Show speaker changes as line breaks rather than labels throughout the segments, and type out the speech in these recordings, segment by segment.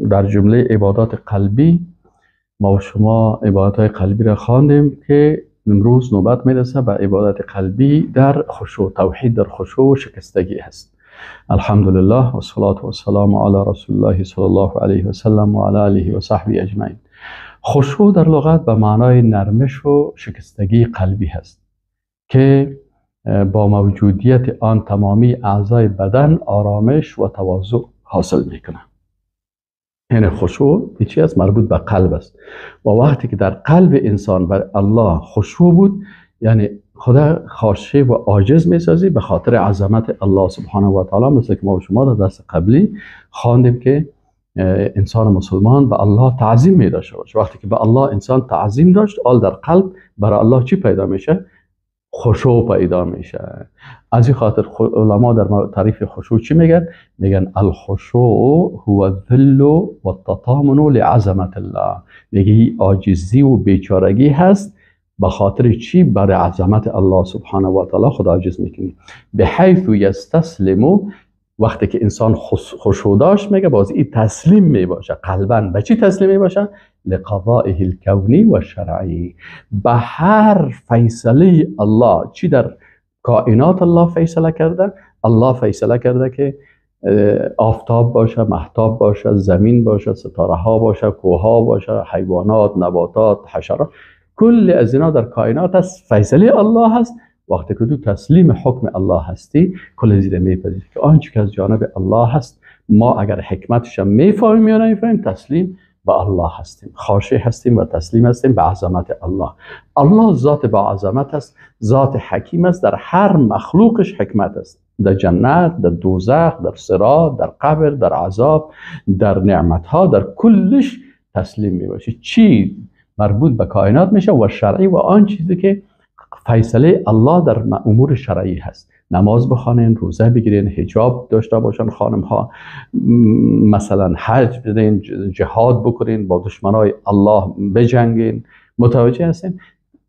در جمله عبادات قلبی ما و شما عبادات قلبی را خواندیم که امروز نوبت میرسه به عبادت قلبی در خشوع. توحید در خشوع و شکستگی هست. الحمدلله و الصلاة و السلام علی رسول الله صلی الله علیه و سلم و علی آله و صحبه اجمعین. خشوع در لغت به معنای نرمش و شکستگی قلبی هست که با موجودیت آن تمامی اعضای بدن آرامش و تواضع حاصل میکنه. یعنی خشوع چیزی است مربوط به قلب است و وقتی که در قلب انسان بر الله خشوع بود، یعنی خدا خاشه و عاجز میسازی به خاطر عظمت الله سبحانه و تعالی. مثل که ما و شما در درس قبلی خواندیم که انسان مسلمان به الله تعظیم می داشته باشه. وقتی که به الله انسان تعظیم داشت، آل در قلب برای الله چی پیدا میشه؟ خشوع پیدا میشه. از این خاطر علما در تعریف خشوع چی میگن؟ میگن الخشوع هو الذل و التطامن لعظمت الله. میگه عاجزی و بیچارگی هست به خاطر چی؟ برای عظمت الله سبحانه و تعالی خدا عاجز میکنی. بحیث یستسلم، وقتی که انسان خشوع داشت میگه باز این تسلیم میباشه قلباً. به چی تسلیم میباشه؟ لقضائه الکونی و شرعی، به هر فیصله الله. چی در کائنات الله فیصله کرده؟ الله فیصله کرده که آفتاب باشه، مهتاب باشه، زمین باشه، ستاره ها باشه، کوه ها باشه، حیوانات، نباتات، حشرات، کل از اینا در کائنات هست، فیصله الله هست. وقتی که تو تسلیم حکم الله هستی، کل زیر میپذیری که آنچه که از جانب الله هست ما اگر حکمتش میفهمیم یا نمیفهمیم، تسلیم به الله هستیم، خاشع هستیم و تسلیم هستیم به عظمت الله. الله ذات با عظمت است، ذات حکیم است، در هر مخلوقش حکمت است. در جنت، در دوزخ، در صراط، در قبر، در عذاب، در نعمتها، در کلش تسلیم میباشی. چی مربوط به کائنات میشه و شرعی و آن چیزی که فیصله الله در امور شرعی هست. نماز بخوانین، روزه بگیرین، حجاب داشته باشن خانم ها، مثلا حج بدین، جهاد بکنین، با دشمنای الله بجنگین. متوجه هستین؟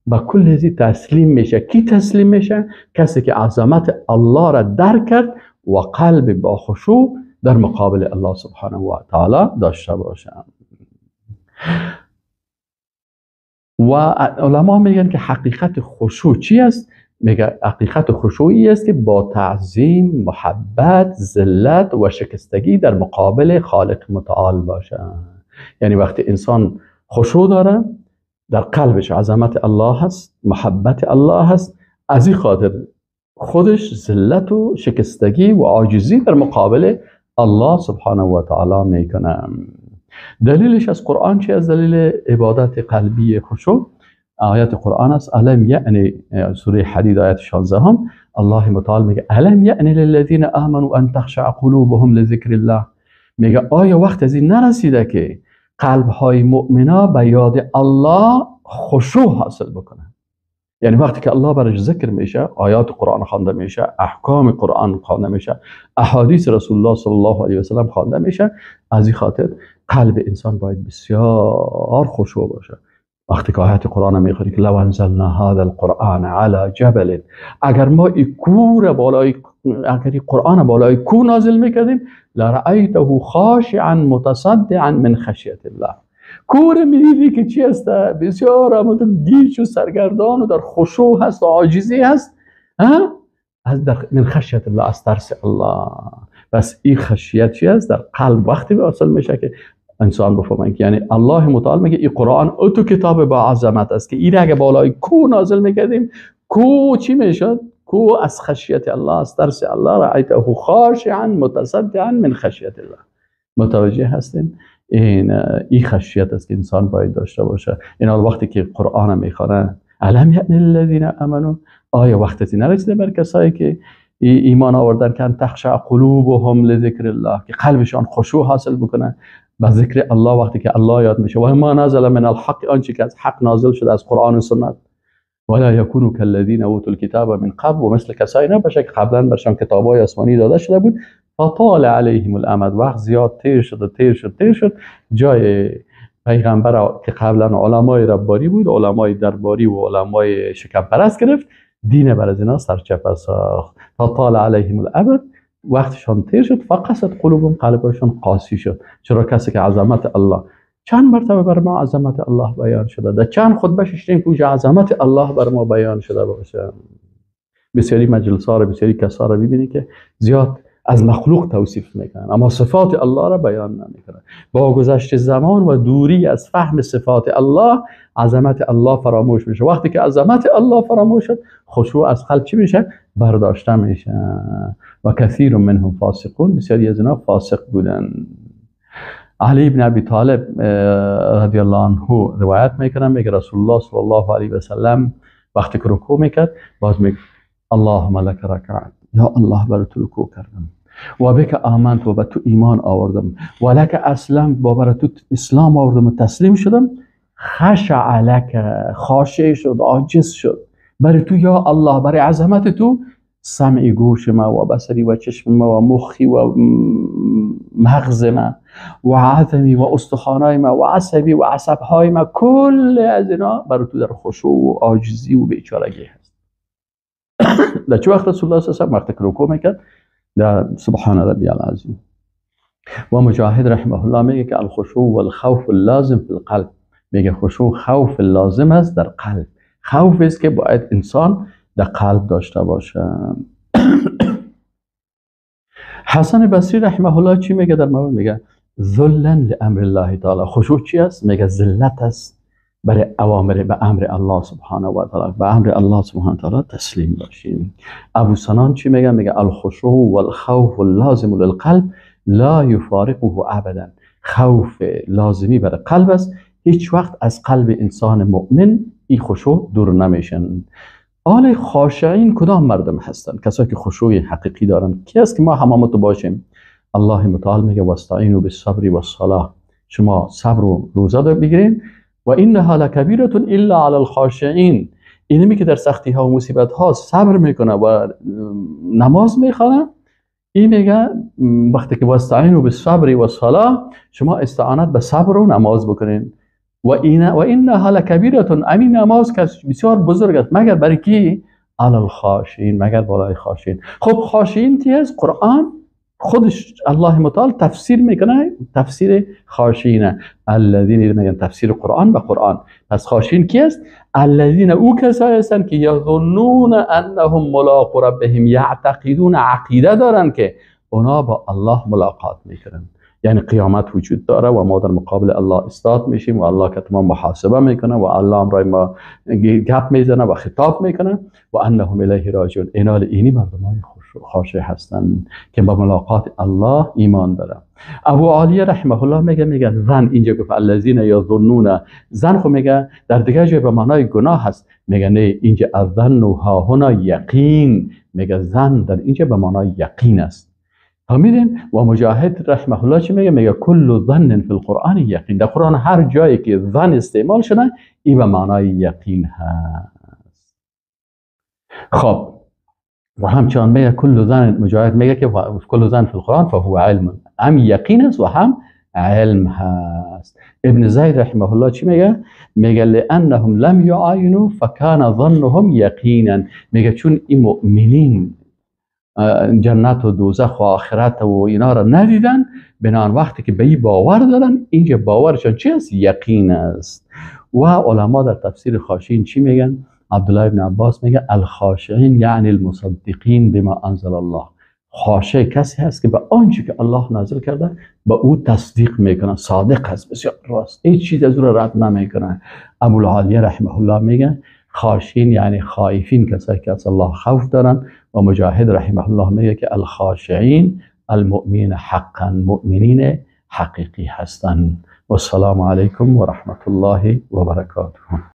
با کل هزی تسلیم میشه. کی تسلیم میشه؟ کسی که عظمت الله را درک کرد و قلب با خشوع در مقابل الله سبحانه و تعالی داشته باشه. و علما میگن که حقیقت خشوع چی است؟ میگه حقیقت خشوعی است که با تعظیم، محبت، ذلت و شکستگی در مقابل خالق متعال باشه. یعنی وقتی انسان خشوع داره، در قلبش عظمت الله هست، محبت الله هست، از این خاطر خودش ذلت و شکستگی و عاجزی در مقابل الله سبحانه و تعالی میکنه. دلیلش از قرآن چی؟ از دلیل عبادت قلبی خشوع آیات قرآن است. الم یعنی سوره حدید آیت 16 هم الله متعال میگه الم یعنی للذین آمنوا ان تخشع قلوبهم لذکر الله. میگه آیا وقت از این نرسیده که قلب‌های مؤمنا به یاد الله خشوع حاصل بکنه؟ یعنی وقتی که الله برش ذکر میشه، آیات قرآن خوانده میشه، احکام قرآن خوانده میشه، احادیث رسول الله صلی الله علیه و سلم خوانده میشه، از این خاطر قلب انسان باید بسیار خشوع باشه. وقتی که آیات قرآن میخونی که لو انزلنا هذا القرآن على جبل، اگر ما این کور بالای، اگر این قرآن بالای کو نازل میکردیم، لرأیته خاشعا متصدعا من خشیت الله. کور میدیدی که چی هست؟ بسیار گیج و سرگردان و در خشوع هست و عاجزی هست، از من خشیت الله، از ترس الله. بس این خشیت چی هست؟ در قلب وقتی حاصل میشه که انسان بفهمه که یعنی الله متعال میگه این قرآن تو کتاب با عظمت است که این اگه بالای کو نازل میکردیم، کو چی میشد؟ کو از خشیت الله، از ترس الله، رأیته خاشعا متصدعا من خشیت الله. متوجه هستین؟ این خشیت است که انسان باید داشته باشه. این وقتی که قرآن میخوانه الم یعنی للذین آمنوا، آیا وقتی نرسیده بر کسایی که ایمان آوردن که تخشع قلوبهم لذکر الله، که قلبشان خشوع حاصل بکنه به ذکر الله. وقتی که الله یاد میشه و ما نزل من الحق، آنچه که از حق نازل شده از قرآن و سنت، ولا یکونوا کالذین اوتوا الکتاب من قبل، و مثل کسایی نباشه که قبلا برشان کتابای آسمانی داده شده بود، فطال علیهم الامد، وقت زیاد تیر شد جای پیغمبر که قبلا علمای ربانی بود، علمای درباری و علمای شکم پرست گرفت، دین بر از اینا سرچپه ساخت. فطال علیهم الامد، وقتشان تیر شد فقست قلوبهم، قلبشان قاسی شد. چرا؟ کسی که عظمت الله چند مرتبه بر ما عظمت الله بیان شده، در چند خطبه شنیدیم که عظمت الله بر ما بیان شده باشه. بسیاری مجلس ها را، بسیاری کسا را ببینی که زیاد از مخلوق توصیف میکنن اما صفات الله را بیان نمیکنن. با گذشت زمان و دوری از فهم صفات الله، عظمت الله فراموش میشه. وقتی که عظمت الله فراموش شد، خشوع از قلب چی میشه؟ برداشته میشه. و کثیر منهم فاسقون، بسیاری از اینا فاسق بودن. علی بن ابی طالب رضی الله عنه روایت میکنن، میگه رسول الله صلی الله علیه و سلم وقتی که رکوع میکرد باز میگه اللهم لك رکعت، یا الله بر تو رکوع کردم، و بک آمنت، و به تو ایمان آوردم، و لک اسلمت، و بر تو اسلام آوردم و تسلیم شدم. خشع لک، خاشع شد، عاجز شد برای تو یا الله، برای عظمت تو. سمعی گوش ما، و بصری و چشم ما، و مخی و مغز ما، و عظمی و استخوانای ما، و عصبی و عصبهای ما، کل از اینا برای تو در خشوع و عاجزی و بیچارگی هست. در چه وقت رسول الله صلی الله علیه و آله وقتی که رکوع میکرد در سبحان ربی العظیم. و مجاهد رحمه الله میگه که الخشوع و الخوف اللازم فی القلب، میگه خشوع خوف لازم است در قلب. خوف است که باید انسان در قلب داشته باشه. حسن بصری رحمه الله چی میگه در مورد؟ میگه ذلا لامر الله تعالی. خشوع چی است؟ میگه ذلت است برای اوامر، به امر الله سبحانه و تعالی، به امر الله سبحانه و تعالی تسلیم باشیم. ابو سنان چی میگه؟ میگه الخشوع والخوف اللازم للقلب لا یفارقه ابدا. خوف لازمی برای قلب است، هیچ وقت از قلب انسان مؤمن این خشوع دور نمیشن. آل خاشعین کدام مردم هستند؟ کسایی که خشوع حقیقی دارن. کی است که ما همامتو باشیم؟ الله متعال میگه واستعینوا بالصبر والصلاه، شما صبر و روزه رو بگیرین. و انها لکبیره الا علی الخاشعین، اینمی که در سختی ها و مصیبت ها صبر میکنه و نماز میخونه، این میگه وقتی که واستعینوا بالصبر والصلاه، شما استعانت به صبر و نماز بکنین. و انها لکبیره، امین نماز که بسیار بزرگ است، مگر برای کی؟ علی الخاشعین، مگر بالای خاشعین. خب خاشعین کی است؟ قرآن خودش الله متعال تفسیر میکنه، تفسیر خاشعینه. الذین میگن تفسیر قرآن به قرآن. پس خاشعین کی است؟ الذین، او کسایی هستند که یظنون انهم ملاقو ربهم، یعتقدون، عقیده دارن که اونا با الله ملاقات میکنن، یعنی قیامت وجود داره و ما در مقابل الله استاد میشیم و الله که تمام محاسبه میکنه و الله امرای ما گپ میزنه و خطاب میکنه و انهم الیه راجعون. اینال اینی مردمای خاشع هستند که با ملاقات الله ایمان داره. ابو عالیه رحمه الله میگه زن، اینجا گفت الذین یظنون، زن خو میگه در دیگه جای به معنای گناه هست، میگه نه اینجا الظن ها هنا یقین، میگه زن در اینجا به معنای یقین است. فهمیدین؟ و مجاهد رحمه الله چی میگه؟ میگه کل ظن فی القرآن یقین. در قرآن هر جایی که ظن استعمال شده این به معنای یقین هست. خب و همچنان میگه کل ظن، مجاهد میگه که کل ظن فی القرآن فهو علم، هم یقین است و هم علم هست. ابن زید رحمه الله چی میگه؟ میگه لانهم لم یعاینوا فکان ظنهم یقینا، میگه چون این مؤمنین جنت و دوزخ و آخرت و اینا را ندیدن، بنان وقتی که به این باور دارن، اینجا باورشان چی است؟ یقین است. و علما در تفسیر خاشعین چی میگن؟ عبدالله ابن عباس میگه الخاشعین یعنی المصدقین بما انزل الله. خاشع کسی هست که به آنچه که الله نازل کرده به او تصدیق میکنه، صادق هست، بسیار راست، هیچ چیز از او را رد نمیکنه. ابوالعالیه رحمه الله میگه خاشعین یعنی خائفین، کسایی که از الله خوف دارن. و مجاهد رحمه الله میگه که الخاشعین المؤمنین حقا، مؤمنین حقیقی هستند. و السلام علیکم و رحمت الله و برکاته.